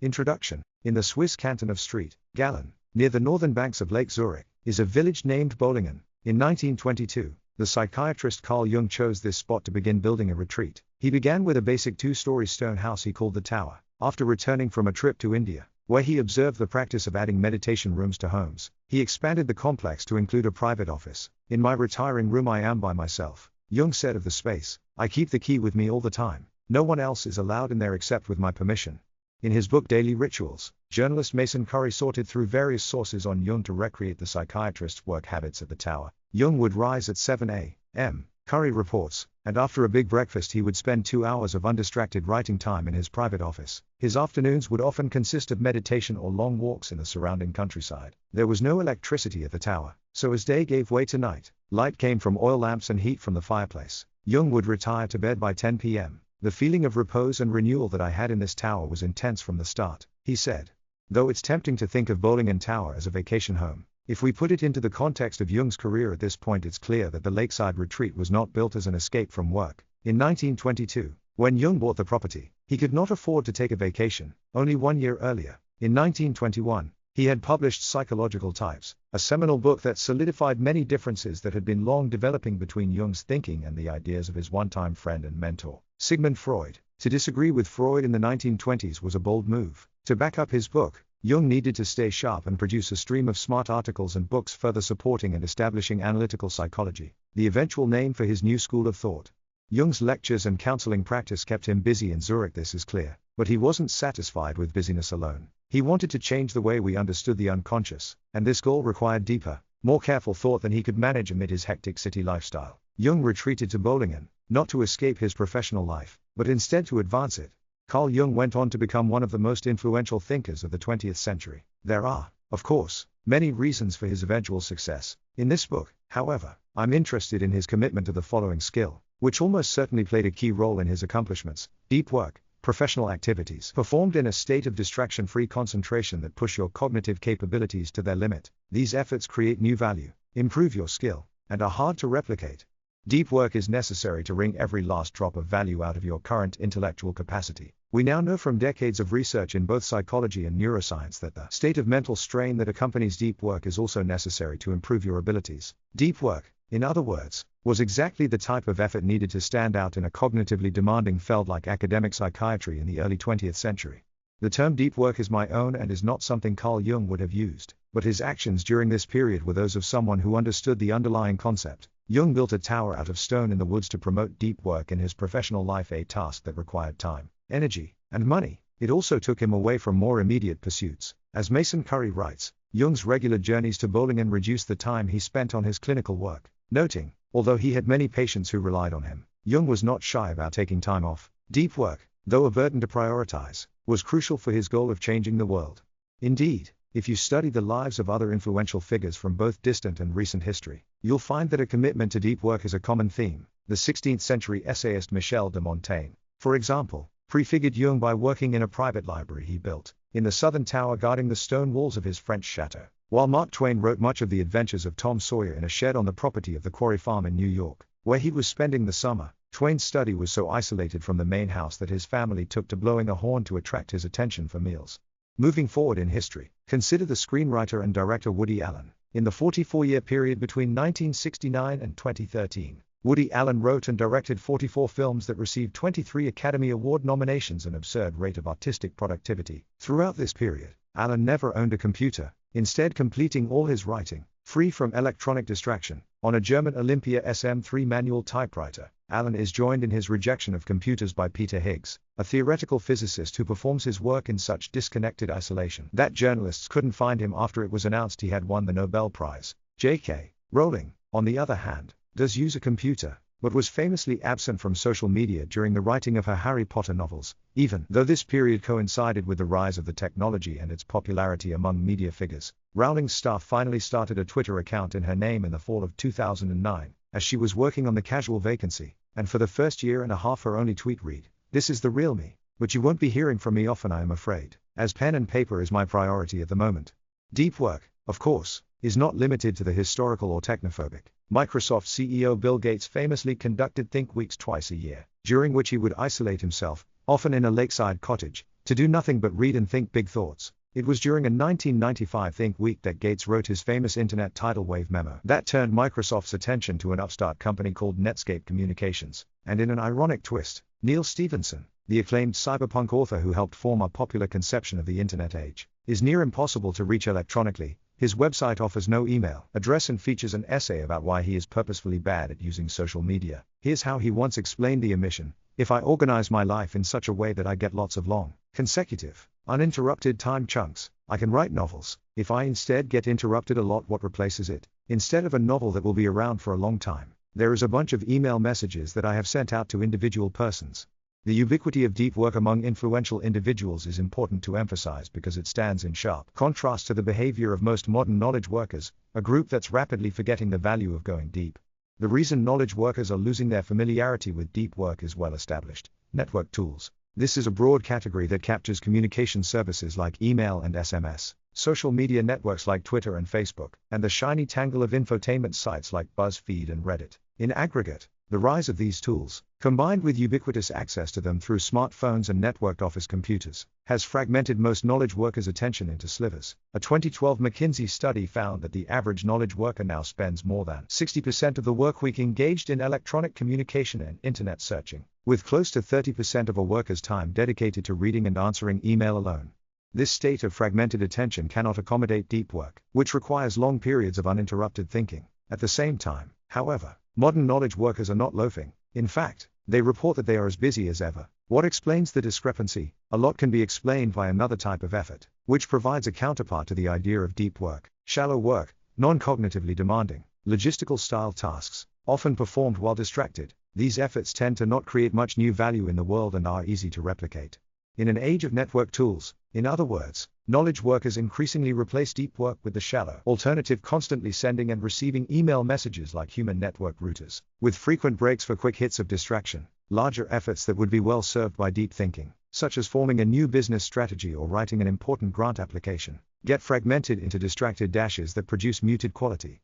Introduction. In the Swiss canton of St. Gallen, near the northern banks of Lake Zurich, is a village named Bohlingen. In 1922, the psychiatrist Carl Jung chose this spot to begin building a retreat. He began with a basic 2-story stone house he called the Tower. After returning from a trip to India, where he observed the practice of adding meditation rooms to homes, he expanded the complex to include a private office. In my retiring room I am by myself, Jung said of the space. I keep the key with me all the time. No one else is allowed in there except with my permission. In his book Daily Rituals, journalist Mason Curry sorted through various sources on Jung to recreate the psychiatrist's work habits at the Tower. Jung would rise at 7 a.m., Curry reports, and after a big breakfast he would spend 2 hours of undistracted writing time in his private office. His afternoons would often consist of meditation or long walks in the surrounding countryside. There was no electricity at the Tower, so as day gave way to night, light came from oil lamps and heat from the fireplace. Jung would retire to bed by 10 p.m. The feeling of repose and renewal that I had in this tower was intense from the start, he said. Though it's tempting to think of Bohlingen Tower as a vacation home, if we put it into the context of Jung's career at this point, it's clear that the lakeside retreat was not built as an escape from work. In 1922, when Jung bought the property, he could not afford to take a vacation. Only 1 year earlier, in 1921, he had published Psychological Types, a seminal book that solidified many differences that had been long developing between Jung's thinking and the ideas of his one-time friend and mentor, Sigmund Freud. To disagree with Freud in the 1920s was a bold move. To back up his book, Jung needed to stay sharp and produce a stream of smart articles and books further supporting and establishing analytical psychology, the eventual name for his new school of thought. Jung's lectures and counseling practice kept him busy in Zurich, this is clear, but he wasn't satisfied with busyness alone. He wanted to change the way we understood the unconscious, and this goal required deeper, more careful thought than he could manage amid his hectic city lifestyle. Jung retreated to Bohlingen, not to escape his professional life, but instead to advance it. Carl Jung went on to become one of the most influential thinkers of the 20th century. There are, of course, many reasons for his eventual success. In this book, however, I'm interested in his commitment to the following skill, which almost certainly played a key role in his accomplishments: deep work, professional activities performed in a state of distraction-free concentration that push your cognitive capabilities to their limit. These efforts create new value, improve your skill, and are hard to replicate. Deep work is necessary to wring every last drop of value out of your current intellectual capacity. We now know from decades of research in both psychology and neuroscience that the state of mental strain that accompanies deep work is also necessary to improve your abilities. Deep work, in other words, was exactly the type of effort needed to stand out in a cognitively demanding field like academic psychiatry in the early 20th century. The term deep work is my own and is not something Carl Jung would have used, but his actions during this period were those of someone who understood the underlying concept. Jung built a tower out of stone in the woods to promote deep work in his professional life, a task that required time, energy, and money. It also took him away from more immediate pursuits. As Mason Curry writes, Jung's regular journeys to Bohlingen reduced the time he spent on his clinical work, noting, although he had many patients who relied on him, Jung was not shy about taking time off. Deep work, though a burden to prioritize, was crucial for his goal of changing the world. Indeed, if you study the lives of other influential figures from both distant and recent history, you'll find that a commitment to deep work is a common theme. The 16th century essayist Michel de Montaigne, for example, prefigured Jung by working in a private library he built in the southern tower guarding the stone walls of his French chateau, while Mark Twain wrote much of the adventures of Tom Sawyer in a shed on the property of the Quarry Farm in New York, where he was spending the summer. Twain's study was so isolated from the main house that his family took to blowing a horn to attract his attention for meals. Moving forward in history, consider the screenwriter and director Woody Allen. In the 44-year period between 1969 and 2013, Woody Allen wrote and directed 44 films that received 23 Academy Award nominations, an absurd rate of artistic productivity. Throughout this period, Allen never owned a computer, instead completing all his writing, free from electronic distraction, on a German Olympia SM3 manual typewriter. Allen is joined in his rejection of computers by Peter Higgs, a theoretical physicist who performs his work in such disconnected isolation that journalists couldn't find him after it was announced he had won the Nobel Prize. J.K. Rowling, on the other hand, does use a computer, but was famously absent from social media during the writing of her Harry Potter novels, even though this period coincided with the rise of the technology and its popularity among media figures. Rowling's staff finally started a Twitter account in her name in the fall of 2009, as she was working on The Casual Vacancy, and for the first year and a half her only tweet read, "This is the real me, but you won't be hearing from me often, I am afraid, as pen and paper is my priority at the moment." Deep work, of course, is not limited to the historical or technophobic. Microsoft CEO Bill Gates famously conducted Think Weeks twice a year, during which he would isolate himself, often in a lakeside cottage, to do nothing but read and think big thoughts. It was during a 1995 Think Week that Gates wrote his famous Internet tidal wave memo that turned Microsoft's attention to an upstart company called Netscape Communications. And in an ironic twist, Neil Stephenson, the acclaimed cyberpunk author who helped form our popular conception of the Internet age, is near impossible to reach electronically. His website offers no email address and features an essay about why he is purposefully bad at using social media. Here's how he once explained the omission: if I organize my life in such a way that I get lots of long, consecutive, uninterrupted time chunks, I can write novels. If I instead get interrupted a lot, what replaces it? Instead of a novel that will be around for a long time, there is a bunch of email messages that I have sent out to individual persons. The ubiquity of deep work among influential individuals is important to emphasize because it stands in sharp contrast to the behavior of most modern knowledge workers, a group that's rapidly forgetting the value of going deep. The reason knowledge workers are losing their familiarity with deep work is well established: network tools. This is a broad category that captures communication services like email and SMS, social media networks like Twitter and Facebook, and the shiny tangle of infotainment sites like BuzzFeed and Reddit. In aggregate, the rise of these tools, combined with ubiquitous access to them through smartphones and networked office computers, has fragmented most knowledge workers' attention into slivers. A 2012 McKinsey study found that the average knowledge worker now spends more than 60% of the workweek engaged in electronic communication and internet searching, with close to 30% of a worker's time dedicated to reading and answering email alone. This state of fragmented attention cannot accommodate deep work, which requires long periods of uninterrupted thinking. At the same time, however, modern knowledge workers are not loafing. In fact, they report that they are as busy as ever. What explains the discrepancy? A lot can be explained by another type of effort, which provides a counterpart to the idea of deep work: shallow work, non-cognitively demanding, logistical-style tasks, often performed while distracted. These efforts tend to not create much new value in the world and are easy to replicate. In an age of network tools, in other words, knowledge workers increasingly replace deep work with the shallow alternative, constantly sending and receiving email messages like human network routers, with frequent breaks for quick hits of distraction. Larger efforts that would be well served by deep thinking, such as forming a new business strategy or writing an important grant application, get fragmented into distracted dashes that produce muted quality.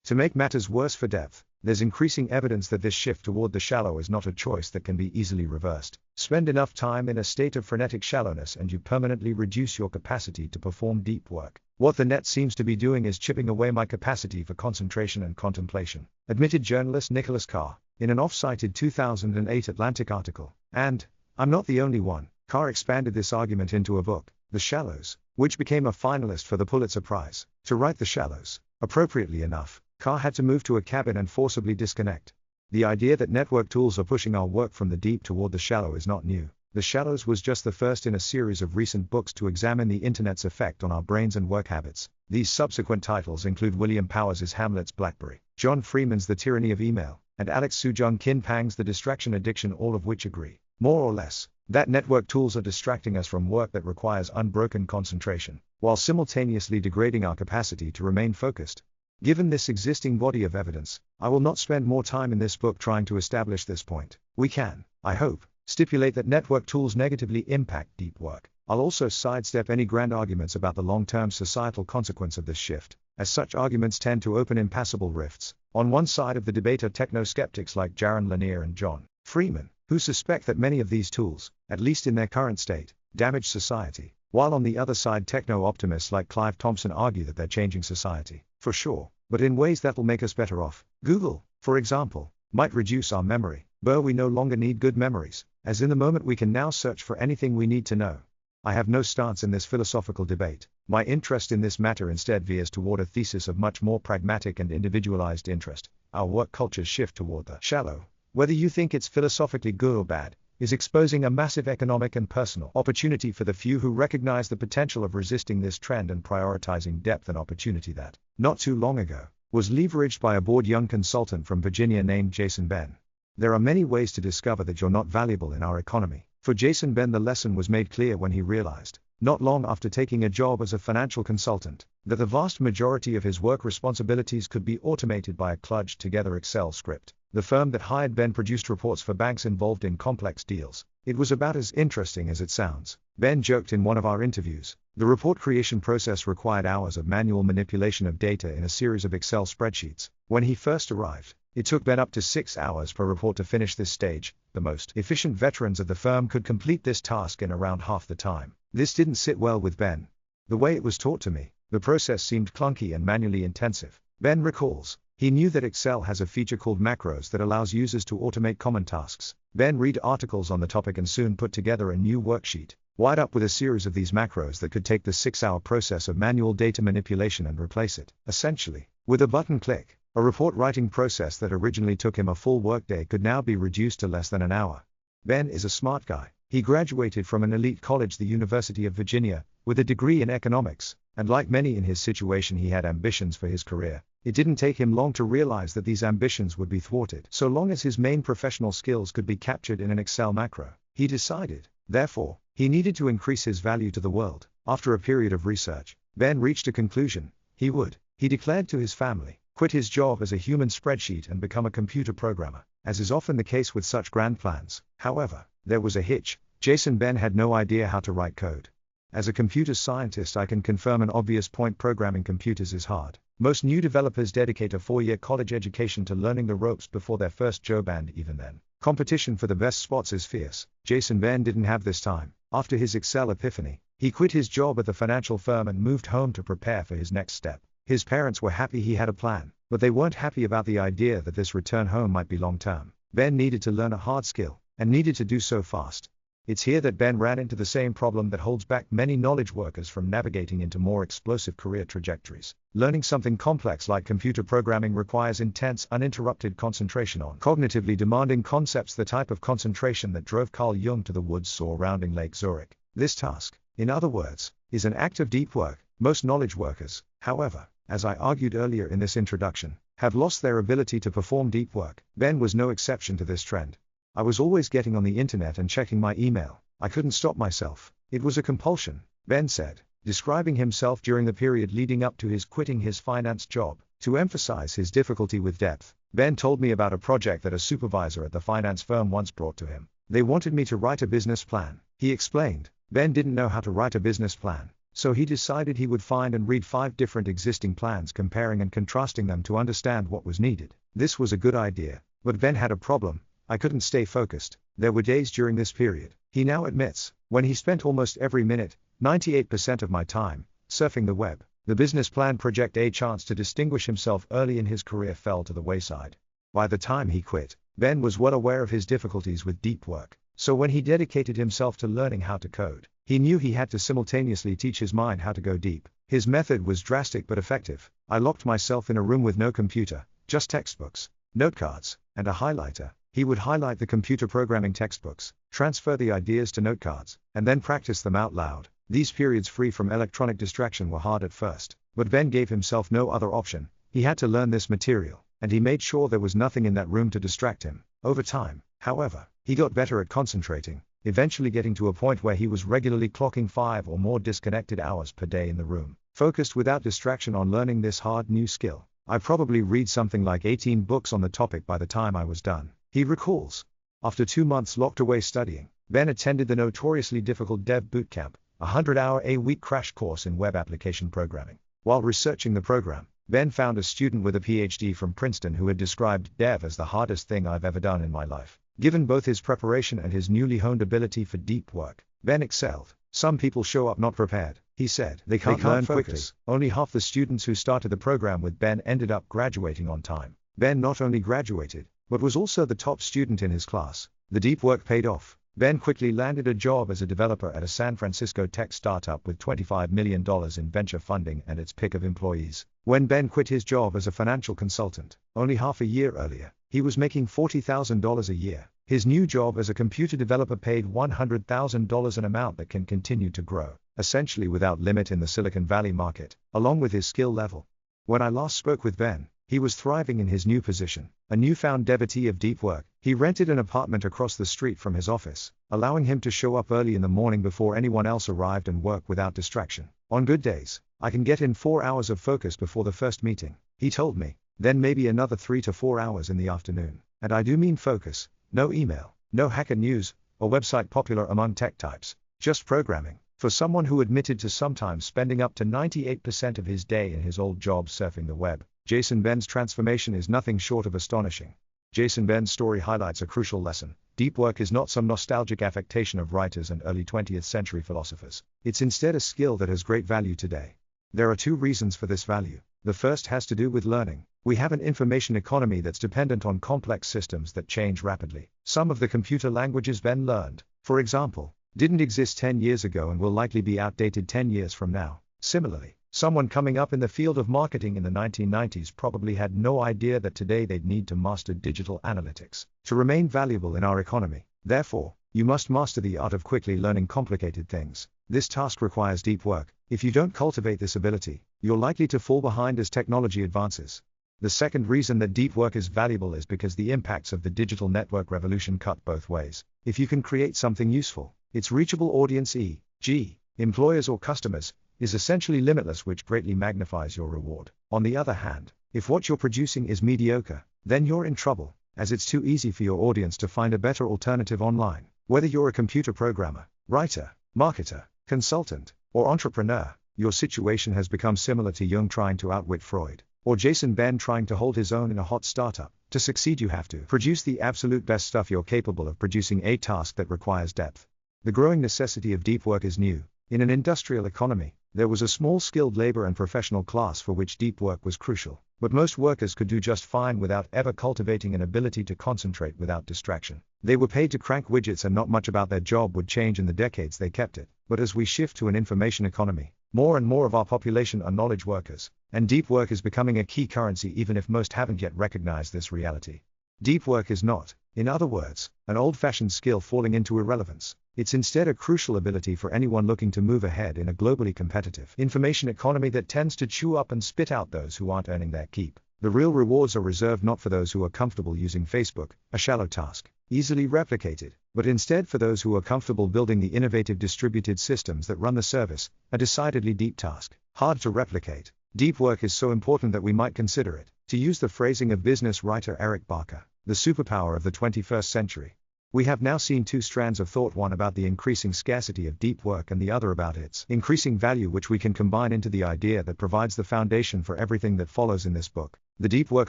To make matters worse for depth, there's increasing evidence that this shift toward the shallow is not a choice that can be easily reversed. Spend enough time in a state of frenetic shallowness and you permanently reduce your capacity to perform deep work. What the net seems to be doing is chipping away my capacity for concentration and contemplation, admitted journalist Nicholas Carr, in an off-cited 2008 Atlantic article. And I'm not the only one. Carr expanded this argument into a book, The Shallows, which became a finalist for the Pulitzer Prize. To write The Shallows, appropriately enough, Carr had to move to a cabin and forcibly disconnect. The idea that network tools are pushing our work from the deep toward the shallow is not new. The Shallows was just the first in a series of recent books to examine the Internet's effect on our brains and work habits. These subsequent titles include William Powers's Hamlet's Blackberry, John Freeman's The Tyranny of Email, and Alex Soo-Jung Kin Pang's The Distraction Addiction, all of which agree, more or less, that network tools are distracting us from work that requires unbroken concentration, while simultaneously degrading our capacity to remain focused. Given this existing body of evidence, I will not spend more time in this book trying to establish this point. We can, I hope, stipulate that network tools negatively impact deep work. I'll also sidestep any grand arguments about the long-term societal consequence of this shift, as such arguments tend to open impassable rifts. On one side of the debate are techno-skeptics like Jaron Lanier and John Freeman, who suspect that many of these tools, at least in their current state, damage society, while on the other side techno-optimists like Clive Thompson argue that they're changing society, for sure, but in ways that'll make us better off. Google, for example, might reduce our memory, but we no longer need good memories, as in the moment we can now search for anything we need to know. I have no stance in this philosophical debate. My interest in this matter instead veers toward a thesis of much more pragmatic and individualized interest. Our work culture's shift toward the shallow, whether you think it's philosophically good or bad, is exposing a massive economic and personal opportunity for the few who recognize the potential of resisting this trend and prioritizing depth, and opportunity that, not too long ago, was leveraged by a bored young consultant from Virginia named Jason Ben. There are many ways to discover that you're not valuable in our economy. For Jason Ben, the lesson was made clear when he realized, not long after taking a job as a financial consultant, that the vast majority of his work responsibilities could be automated by a kludged-together Excel script. The firm that hired Ben produced reports for banks involved in complex deals. It was about as interesting as it sounds. Ben joked in one of our interviews. The report creation process required hours of manual manipulation of data in a series of Excel spreadsheets. When he first arrived, It took Ben up to 6 hours per report to finish this stage. The most efficient veterans of the firm could complete this task in around half the time. This didn't sit well with Ben. The way it was taught to me, the process seemed clunky and manually intensive. Ben recalls, he knew that Excel has a feature called macros that allows users to automate common tasks. Ben read articles on the topic and soon put together a new worksheet, wired up with a series of these macros that could take the 6-hour process of manual data manipulation and replace it. Essentially, with a button click, a report writing process that originally took him a full workday could now be reduced to less than an hour. Ben is a smart guy. He graduated from an elite college, the University of Virginia, with a degree in economics, and like many in his situation, he had ambitions for his career. It didn't take him long to realize that these ambitions would be thwarted so long as his main professional skills could be captured in an Excel macro. He decided, therefore, he needed to increase his value to the world. After a period of research, Ben reached a conclusion. He declared to his family, quit his job as a human spreadsheet and become a computer programmer. As is often the case with such grand plans, however, there was a hitch. Ben had no idea how to write code. As a computer scientist, I can confirm an obvious point: programming computers is hard. Most new developers dedicate a 4-year college education to learning the ropes before their first job, and even then, competition for the best spots is fierce. Ben didn't have this time. After his Excel epiphany, he quit his job at the financial firm and moved home to prepare for his next step. His parents were happy he had a plan, but they weren't happy about the idea that this return home might be long-term. Ben needed to learn a hard skill, and needed to do so fast. It's here that Ben ran into the same problem that holds back many knowledge workers from navigating into more explosive career trajectories. Learning something complex like computer programming requires intense, uninterrupted concentration on cognitively demanding concepts, the type of concentration that drove Carl Jung to the woods surrounding Lake Zurich. This task, in other words, is an act of deep work. Most knowledge workers, however, as I argued earlier in this introduction, have lost their ability to perform deep work. Ben was no exception to this trend. I was always getting on the internet and checking my email. I couldn't stop myself. It was a compulsion, Ben said, describing himself during the period leading up to his quitting his finance job. To emphasize his difficulty with depth, Ben told me about a project that a supervisor at the finance firm once brought to him. They wanted me to write a business plan. He explained, Ben didn't know how to write a business plan, so he decided he would find and read 5 different existing plans, comparing and contrasting them to understand what was needed. This was a good idea, but Ben had a problem. I couldn't stay focused. There were days during this period, he now admits, when he spent almost every minute, 98% of my time, surfing the web. The business plan project, a chance to distinguish himself early in his career, fell to the wayside. By the time he quit, Ben was well aware of his difficulties with deep work. So when he dedicated himself to learning how to code, he knew he had to simultaneously teach his mind how to go deep. His method was drastic but effective. I locked myself in a room with no computer, just textbooks, note cards, and a highlighter. He would highlight the computer programming textbooks, transfer the ideas to note cards, and then practice them out loud. These periods free from electronic distraction were hard at first, but Ben gave himself no other option. He had to learn this material, and he made sure there was nothing in that room to distract him. Over time, however, he got better at concentrating, eventually getting to a point where he was regularly clocking 5 or more disconnected hours per day in the room, focused without distraction on learning this hard new skill. I probably read something like 18 books on the topic by the time I was done. He recalls. After 2 months locked away studying, Ben attended the notoriously difficult Dev Bootcamp, a 100-hour-a-week crash course in web application programming. While researching the program, Ben found a student with a PhD from Princeton who had described Dev as the hardest thing I've ever done in my life. Given both his preparation and his newly honed ability for deep work, Ben excelled. Some people show up not prepared, he said. They can't learn quickly. Only half the students who started the program with Ben ended up graduating on time. Ben not only graduated, but was also the top student in his class. The deep work paid off. Ben quickly landed a job as a developer at a San Francisco tech startup with $25 million in venture funding and its pick of employees. When Ben quit his job as a financial consultant, only half a year earlier, he was making $40,000 a year. His new job as a computer developer paid $100,000, an amount that can continue to grow, essentially without limit in the Silicon Valley market, along with his skill level. When I last spoke with Ben, he was thriving in his new position, a newfound devotee of deep work. He rented an apartment across the street from his office, allowing him to show up early in the morning before anyone else arrived and work without distraction. On good days, I can get in 4 hours of focus before the first meeting, he told me, then maybe another 3 to 4 hours in the afternoon. And I do mean focus, no email, no hacker news, or website popular among tech types, just programming. For someone who admitted to sometimes spending up to 98% of his day in his old job surfing the web, Jason Ben's transformation is nothing short of astonishing. Jason Ben's story highlights a crucial lesson. Deep work is not some nostalgic affectation of writers and early 20th century philosophers. It's instead a skill that has great value today. There are two reasons for this value. The first has to do with learning. We have an information economy that's dependent on complex systems that change rapidly. Some of the computer languages Ben learned, for example, didn't exist 10 years ago and will likely be outdated 10 years from now. Similarly, someone coming up in the field of marketing in the 1990s probably had no idea that today they'd need to master digital analytics to remain valuable in our economy. Therefore, you must master the art of quickly learning complicated things. This task requires deep work. If you don't cultivate this ability, you're likely to fall behind as technology advances. The second reason that deep work is valuable is because the impacts of the digital network revolution cut both ways. If you can create something useful, its reachable audience, e.g., employers or customers, is essentially limitless, which greatly magnifies your reward. On the other hand, if what you're producing is mediocre, then you're in trouble, as it's too easy for your audience to find a better alternative online. Whether you're a computer programmer, writer, marketer, consultant, or entrepreneur, your situation has become similar to Jung trying to outwit Freud, or Jason Ben trying to hold his own in a hot startup. To succeed, you have to produce the absolute best stuff you're capable of producing, a task that requires depth. The growing necessity of deep work is new. In an industrial economy, there was a small skilled labor and professional class for which deep work was crucial, but most workers could do just fine without ever cultivating an ability to concentrate without distraction. They were paid to crank widgets and not much about their job would change in the decades they kept it. But as we shift to an information economy, more and more of our population are knowledge workers, and deep work is becoming a key currency even if most haven't yet recognized this reality. Deep work is not, in other words, an old-fashioned skill falling into irrelevance. It's instead a crucial ability for anyone looking to move ahead in a globally competitive information economy that tends to chew up and spit out those who aren't earning their keep. The real rewards are reserved not for those who are comfortable using Facebook, a shallow task, easily replicated, but instead for those who are comfortable building the innovative distributed systems that run the service, a decidedly deep task, hard to replicate. Deep work is so important that we might consider it, to use the phrasing of business writer Eric Barker, the superpower of the 21st century. We have now seen two strands of thought, one about the increasing scarcity of deep work and the other about its increasing value, which we can combine into the idea that provides the foundation for everything that follows in this book. The deep work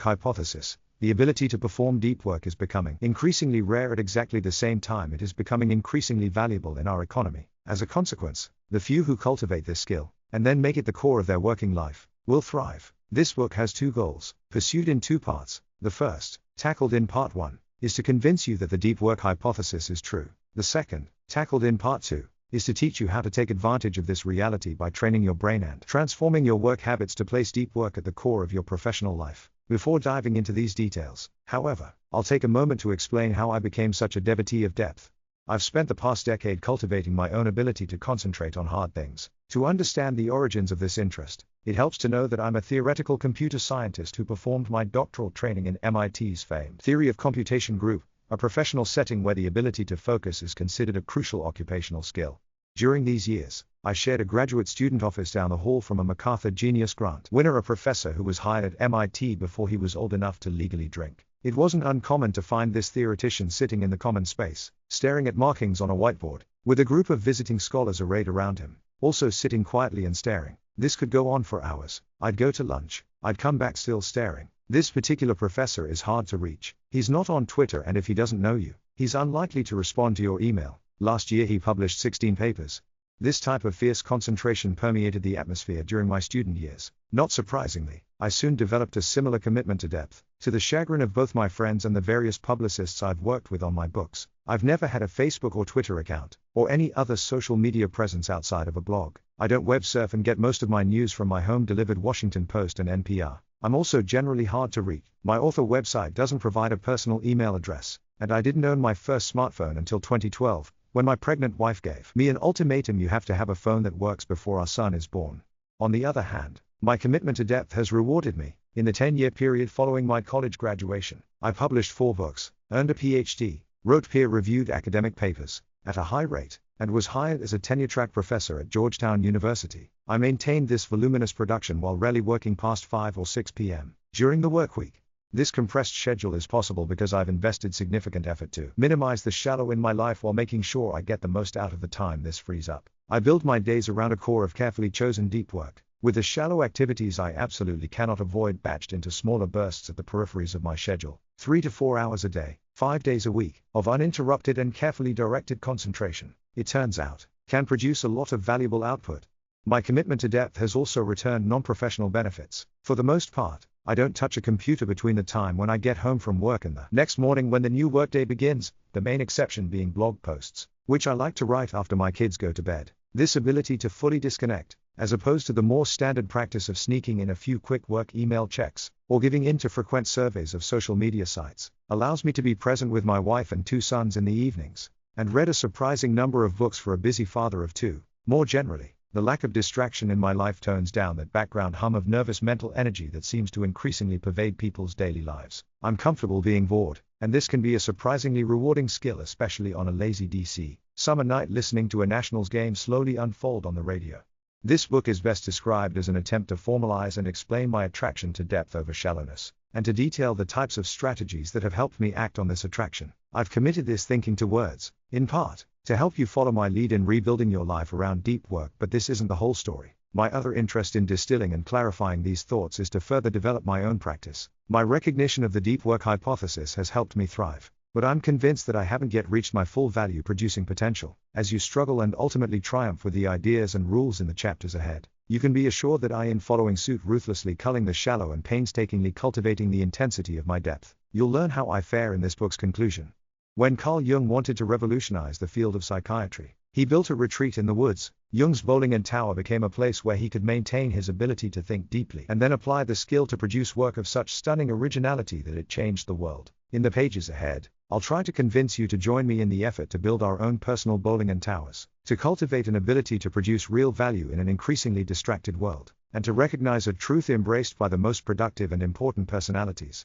hypothesis. The ability to perform deep work is becoming increasingly rare at exactly the same time it is becoming increasingly valuable in our economy. As a consequence, the few who cultivate this skill, and then make it the core of their working life, will thrive. This book has two goals, pursued in two parts. The first, tackled in part 1, is to convince you that the deep work hypothesis is true. The second, tackled in part 2, is to teach you how to take advantage of this reality by training your brain and transforming your work habits to place deep work at the core of your professional life. Before diving into these details, however, I'll take a moment to explain how I became such a devotee of depth. I've spent the past decade cultivating my own ability to concentrate on hard things. To understand the origins of this interest, it helps to know that I'm a theoretical computer scientist who performed my doctoral training in MIT's famed Theory of Computation group, a professional setting where the ability to focus is considered a crucial occupational skill. During these years, I shared a graduate student office down the hall from a MacArthur Genius Grant winner, a professor who was hired at MIT before he was old enough to legally drink. It wasn't uncommon to find this theoretician sitting in the common space, staring at markings on a whiteboard, with a group of visiting scholars arrayed around him, also sitting quietly and staring. This could go on for hours. I'd go to lunch, I'd come back still staring. This particular professor is hard to reach. He's not on Twitter, and if he doesn't know you, he's unlikely to respond to your email. Last year he published 16 papers. This type of fierce concentration permeated the atmosphere during my student years. Not surprisingly, I soon developed a similar commitment to depth. To the chagrin of both my friends and the various publicists I've worked with on my books, I've never had a Facebook or Twitter account, or any other social media presence outside of a blog. I don't web surf and get most of my news from my home-delivered Washington Post and NPR. I'm also generally hard to reach. My author website doesn't provide a personal email address, and I didn't own my first smartphone until 2012, when my pregnant wife gave me an ultimatum: you have to have a phone that works before our son is born. On the other hand, my commitment to depth has rewarded me. In the 10-year period following my college graduation, I published 4 books, earned a PhD, wrote peer-reviewed academic papers at a high rate, and was hired as a tenure-track professor at Georgetown University. I maintained this voluminous production while rarely working past 5 or 6 p.m. during the work week. This compressed schedule is possible because I've invested significant effort to minimize the shallow in my life while making sure I get the most out of the time this frees up. I build my days around a core of carefully chosen deep work, with the shallow activities I absolutely cannot avoid batched into smaller bursts at the peripheries of my schedule, 3 to 4 hours a day, 5 days a week, of uninterrupted and carefully directed concentration, it turns out, can produce a lot of valuable output. My commitment to depth has also returned non-professional benefits. For the most part, I don't touch a computer between the time when I get home from work and the next morning when the new workday begins, the main exception being blog posts, which I like to write after my kids go to bed. This ability to fully disconnect, as opposed to the more standard practice of sneaking in a few quick work email checks, or giving in to frequent surveys of social media sites, allows me to be present with my wife and 2 sons in the evenings, and read a surprising number of books for a busy father of 2. More generally, the lack of distraction in my life tones down that background hum of nervous mental energy that seems to increasingly pervade people's daily lives. I'm comfortable being bored, and this can be a surprisingly rewarding skill, especially on a lazy DC summer night listening to a Nationals game slowly unfold on the radio. This book is best described as an attempt to formalize and explain my attraction to depth over shallowness, and to detail the types of strategies that have helped me act on this attraction. I've committed this thinking to words, in part, to help you follow my lead in rebuilding your life around deep work, but this isn't the whole story. My other interest in distilling and clarifying these thoughts is to further develop my own practice. My recognition of the deep work hypothesis has helped me thrive, but I'm convinced that I haven't yet reached my full value producing potential. As you struggle and ultimately triumph with the ideas and rules in the chapters ahead, you can be assured that I, in following suit, ruthlessly culling the shallow and painstakingly cultivating the intensity of my depth. You'll learn how I fare in this book's conclusion. When Carl Jung wanted to revolutionize the field of psychiatry, he built a retreat in the woods. Jung's bowling tower became a place where he could maintain his ability to think deeply and then apply the skill to produce work of such stunning originality that it changed the world. In the pages ahead, I'll try to convince you to join me in the effort to build our own personal bowling towers, to cultivate an ability to produce real value in an increasingly distracted world, and to recognize a truth embraced by the most productive and important personalities.